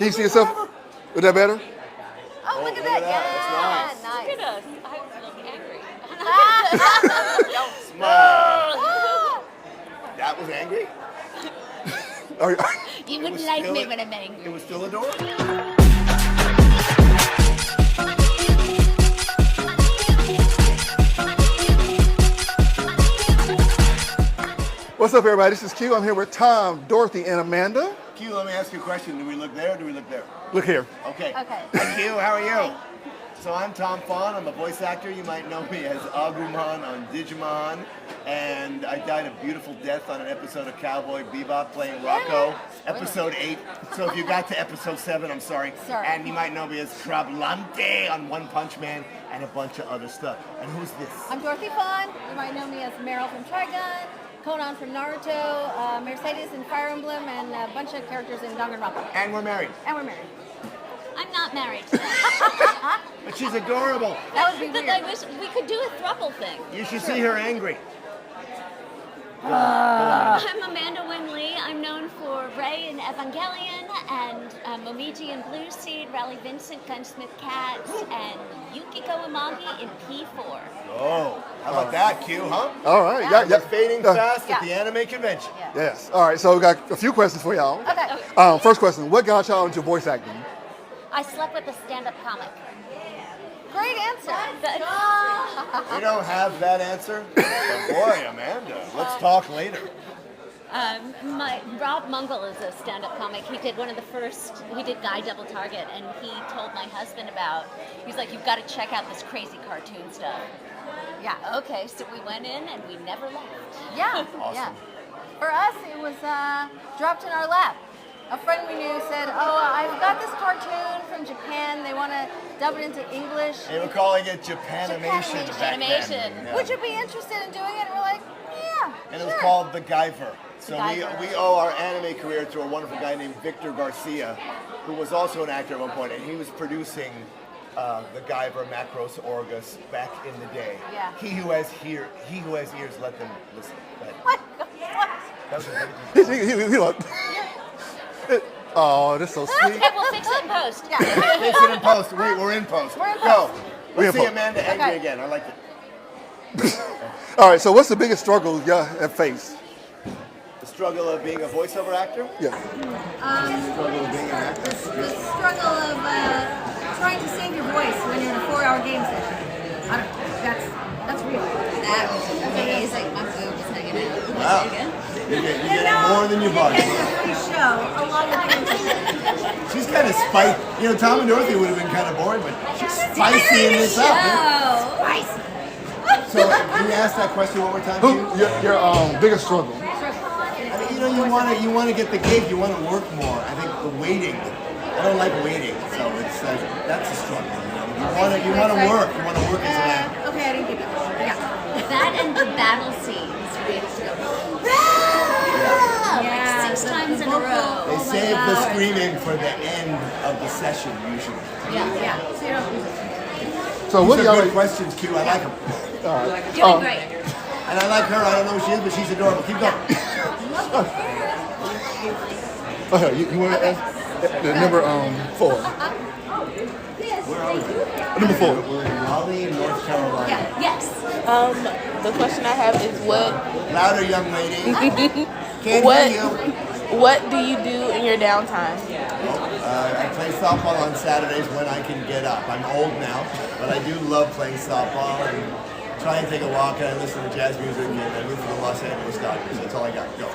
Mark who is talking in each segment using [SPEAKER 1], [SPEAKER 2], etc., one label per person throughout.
[SPEAKER 1] Can you see yourself? Is that better?
[SPEAKER 2] Oh, look at that. Yeah,
[SPEAKER 3] That's
[SPEAKER 2] nice.
[SPEAKER 3] Look at us. I look angry.
[SPEAKER 4] Don't smile. That was angry?
[SPEAKER 1] Are you-
[SPEAKER 3] You
[SPEAKER 4] It
[SPEAKER 3] wouldn't
[SPEAKER 4] was
[SPEAKER 3] like
[SPEAKER 4] still
[SPEAKER 3] me
[SPEAKER 4] a-
[SPEAKER 3] when I'm angry.
[SPEAKER 4] It was still adorable.
[SPEAKER 1] What's up, everybody? This is Q. I'm here with Tom, Dorothy, and Amanda.
[SPEAKER 4] Q, let me ask you a question. Do we look there or do we look there?
[SPEAKER 1] Look here.
[SPEAKER 4] Okay.
[SPEAKER 2] Okay.
[SPEAKER 4] Hi, Q. How are you? So I'm Tom Fahn. I'm a voice actor. You might know me as Agumon on Digimon. And I died a beautiful death on an episode of Cowboy Bebop playing Rocco. Episode 8. So if you got to episode 7, I'm sorry.
[SPEAKER 2] Sorry.
[SPEAKER 4] And you might know me as Krablante on One Punch Man and a bunch of other stuff. And who's this?
[SPEAKER 2] I'm Dorothy Fahn. You might know me as Meryl from Trigun, Conan from Naruto, Mercedes in Fire Emblem, and a bunch of characters in Danganronpa.
[SPEAKER 4] And we're married.
[SPEAKER 2] And we're married.
[SPEAKER 3] I'm not married to that.
[SPEAKER 4] But she's adorable.
[SPEAKER 2] That would be
[SPEAKER 3] But
[SPEAKER 2] weird.
[SPEAKER 3] I wish we could do a throuple thing.
[SPEAKER 4] You should see her angry.
[SPEAKER 3] I'm Amanda Winn-Lee. I'm known for Ray in Evangelion and Momiji in Blue Seed, Raleigh Vincent, Gunsmith Cats, and Yukiko Imagi in P4.
[SPEAKER 4] Oh, how about that, Q, huh?
[SPEAKER 1] All right.
[SPEAKER 2] Yeah.
[SPEAKER 4] We're fading fast
[SPEAKER 2] Yeah.
[SPEAKER 4] at the anime convention.
[SPEAKER 2] Yeah.
[SPEAKER 1] Yes. All right. So we got a few questions for y'all.
[SPEAKER 2] Okay.
[SPEAKER 1] First question: what got y'all into voice acting?
[SPEAKER 3] I slept with a stand-up comic.
[SPEAKER 2] Great answer.
[SPEAKER 4] We don't have that answer. But boy, Amanda, let's talk later.
[SPEAKER 3] Rob Mungle is a stand-up comic. He did one of the first, he did Guy Double Target, and he told my husband about, he's like, you've got to check out this crazy cartoon stuff.
[SPEAKER 2] Yeah.
[SPEAKER 3] Okay, so we went in and we never left.
[SPEAKER 2] Yeah.
[SPEAKER 4] Awesome.
[SPEAKER 2] Yeah. For us, it was dropped in our lap. A friend we knew said, "Oh, I've got this cartoon from Japan. They want to dub it into English.
[SPEAKER 4] They were calling it Japanimation back then.
[SPEAKER 3] Japanimation.
[SPEAKER 4] Yeah.
[SPEAKER 2] Would you be interested in doing it?" And we're like, "Yeah,
[SPEAKER 4] And it
[SPEAKER 2] sure."
[SPEAKER 4] was called The Guyver. So
[SPEAKER 2] Guyver.
[SPEAKER 4] we owe our anime career to a wonderful guy named Victor Garcia, who was also an actor at one point, and he was producing The Guyver Macros Orgus back in the day.
[SPEAKER 2] Yeah.
[SPEAKER 4] He who has ears, let them listen. Go ahead.
[SPEAKER 2] What?
[SPEAKER 4] That was a
[SPEAKER 1] He like, oh, that's so sweet.
[SPEAKER 3] Okay, we'll fix it in post.
[SPEAKER 2] Yeah.
[SPEAKER 4] Fix it in post. Wait, we're in post.
[SPEAKER 2] We're in
[SPEAKER 4] Go.
[SPEAKER 2] post.
[SPEAKER 1] We're in
[SPEAKER 4] Let's see
[SPEAKER 1] post.
[SPEAKER 4] Amanda angry
[SPEAKER 2] Okay.
[SPEAKER 4] again. I like it.
[SPEAKER 1] All right. So what's the biggest struggle y'all have faced?
[SPEAKER 4] The struggle of being a voiceover actor.
[SPEAKER 1] Yeah.
[SPEAKER 4] Struggle of being an actor.
[SPEAKER 2] The struggle of trying to save your voice when you're in a 4-hour game session. I don't know. That's real.
[SPEAKER 3] That was amazing. My boob was hanging out.
[SPEAKER 4] Wow. You're getting more than you
[SPEAKER 2] You're getting
[SPEAKER 4] budgeted.
[SPEAKER 2] a free show along with the
[SPEAKER 4] She's kind of spicy. You know, Tom and Dorothy would have been kind of boring, but she's spicy in this up.
[SPEAKER 2] spicy.
[SPEAKER 4] So, can you ask that question one more time,
[SPEAKER 1] Who
[SPEAKER 4] Q?
[SPEAKER 1] your biggest struggle?
[SPEAKER 4] I mean, you know, you want to get the gig, you want to work more. I think the waiting. I don't like waiting, so it's like that's a struggle. You want to work. You want to work as an actor.
[SPEAKER 2] Okay, I didn't get that. Yeah.
[SPEAKER 3] That and the battle scenes. We have to go,
[SPEAKER 2] Yeah,
[SPEAKER 3] like 6 times in a row.
[SPEAKER 4] They save the screaming for the end of the session usually.
[SPEAKER 2] Yeah. So you don't.
[SPEAKER 1] So what
[SPEAKER 4] These
[SPEAKER 1] do
[SPEAKER 4] are
[SPEAKER 1] y'all?
[SPEAKER 4] good questions, Q. I like them.
[SPEAKER 3] Doing great.
[SPEAKER 4] And I like her. I don't know who she is, but she's adorable. Keep going.
[SPEAKER 1] Okay, you want to ask the number 4?
[SPEAKER 4] Where are we?
[SPEAKER 1] Number 4.
[SPEAKER 4] We're in Raleigh, North Carolina.
[SPEAKER 3] Yes.
[SPEAKER 5] The question I have is
[SPEAKER 4] Louder, young lady. Can't
[SPEAKER 5] what
[SPEAKER 4] hear you.
[SPEAKER 5] what do you do in your downtime?
[SPEAKER 4] I play softball on Saturdays when I can get up. I'm old now, but I do love playing softball and try and take a walk and I listen to jazz music and I root for the Los Angeles Dodgers. That's all I got. Go.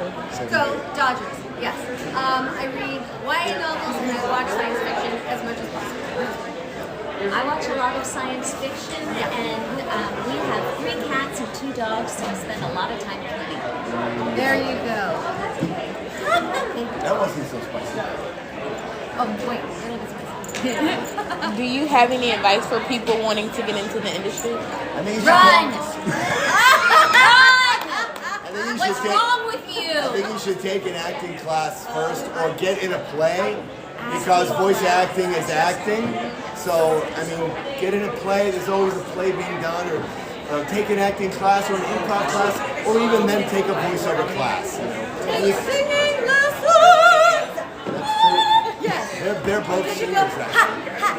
[SPEAKER 2] Go Dodgers. Yes. I read YA novels and I watch science fiction as much as possible.
[SPEAKER 3] I watch a lot of science fiction, and we have 3 cats and 2 dogs, so I spend a lot of time cleaning.
[SPEAKER 2] There you go.
[SPEAKER 4] That wasn't so spicy.
[SPEAKER 2] Oh wait, a little bit spicy.
[SPEAKER 5] Do you have any advice for people wanting to get into the industry?
[SPEAKER 4] I think you should
[SPEAKER 3] Run!
[SPEAKER 4] I think you
[SPEAKER 3] What's
[SPEAKER 4] should
[SPEAKER 3] wrong with
[SPEAKER 4] I
[SPEAKER 3] you?
[SPEAKER 4] think you should take an acting class first or get in a play because voice acting is acting. So, I mean, get in a play, there's always a play being done, or take an acting class or an improv class, or even then take a voiceover class. You know?
[SPEAKER 2] Take singing lessons.
[SPEAKER 4] They're they're both
[SPEAKER 2] Because you go,
[SPEAKER 4] singers,
[SPEAKER 2] ha,
[SPEAKER 4] actually.
[SPEAKER 2] ha.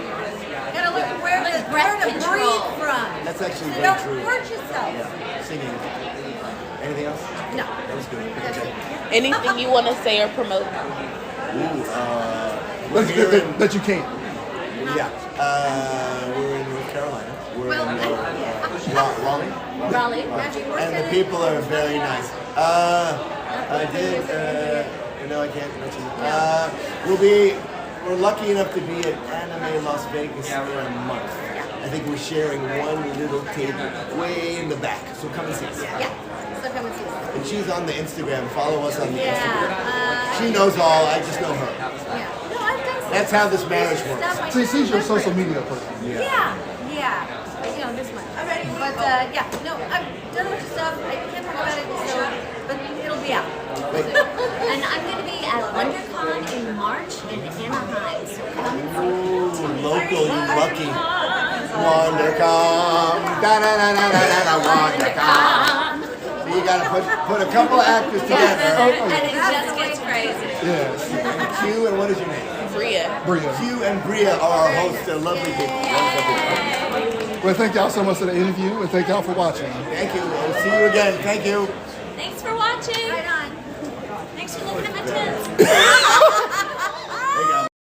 [SPEAKER 2] You gotta learn where
[SPEAKER 3] breath
[SPEAKER 2] to
[SPEAKER 3] control.
[SPEAKER 2] breathe from.
[SPEAKER 4] That's actually
[SPEAKER 2] so
[SPEAKER 4] very
[SPEAKER 2] don't
[SPEAKER 4] true.
[SPEAKER 2] hurt yourself.
[SPEAKER 4] Yeah, singing. Anything else?
[SPEAKER 2] No.
[SPEAKER 4] That was good.
[SPEAKER 2] That's
[SPEAKER 4] Okay.
[SPEAKER 2] it.
[SPEAKER 5] Anything you want to say or promote?
[SPEAKER 4] Ooh, we're here in,
[SPEAKER 1] That you can't.
[SPEAKER 4] yeah, we're in North Carolina. We're
[SPEAKER 2] Well,
[SPEAKER 4] in Raleigh.
[SPEAKER 3] Raleigh.
[SPEAKER 2] Have you worked
[SPEAKER 4] And the
[SPEAKER 2] at
[SPEAKER 4] people are very nice. I did, no, I can't mention it. We're lucky enough to be at Anime Las Vegas in a month. I think we're sharing one little table way in the back, so come and see us.
[SPEAKER 2] Yeah. So come and see us.
[SPEAKER 4] And she's on the Instagram, follow us on the Instagram.
[SPEAKER 2] Yeah.
[SPEAKER 4] She knows all, I just know her.
[SPEAKER 2] Yeah. No, I've done some
[SPEAKER 4] That's how this marriage
[SPEAKER 2] stuff.
[SPEAKER 4] works.
[SPEAKER 2] I
[SPEAKER 1] See,
[SPEAKER 2] don't
[SPEAKER 1] she's your
[SPEAKER 2] remember
[SPEAKER 1] social
[SPEAKER 2] it.
[SPEAKER 1] media person.
[SPEAKER 2] Yeah. You know, this much. But yeah, no, I've done a bunch of stuff. I can't talk about it, so, but it'll be out.
[SPEAKER 3] And I'm going to be at WonderCon in March in Anaheim. So come and see.
[SPEAKER 4] Ooh, local, you lucky. WonderCon. Da-da-da-da-da-da, WonderCon. So you gotta put a couple of actors together.
[SPEAKER 3] And it just gets crazy.
[SPEAKER 1] Yes.
[SPEAKER 4] And Q, and what is your name?
[SPEAKER 5] Bria.
[SPEAKER 1] Bria.
[SPEAKER 4] Q and Bria are our hosts. They're lovely people.
[SPEAKER 1] Well, thank y'all so much for the interview, and thank y'all for watching.
[SPEAKER 4] Thank you. We'll see you again. Thank you.
[SPEAKER 3] Thanks for watching.
[SPEAKER 2] Right on.
[SPEAKER 3] Thanks for looking at my tits.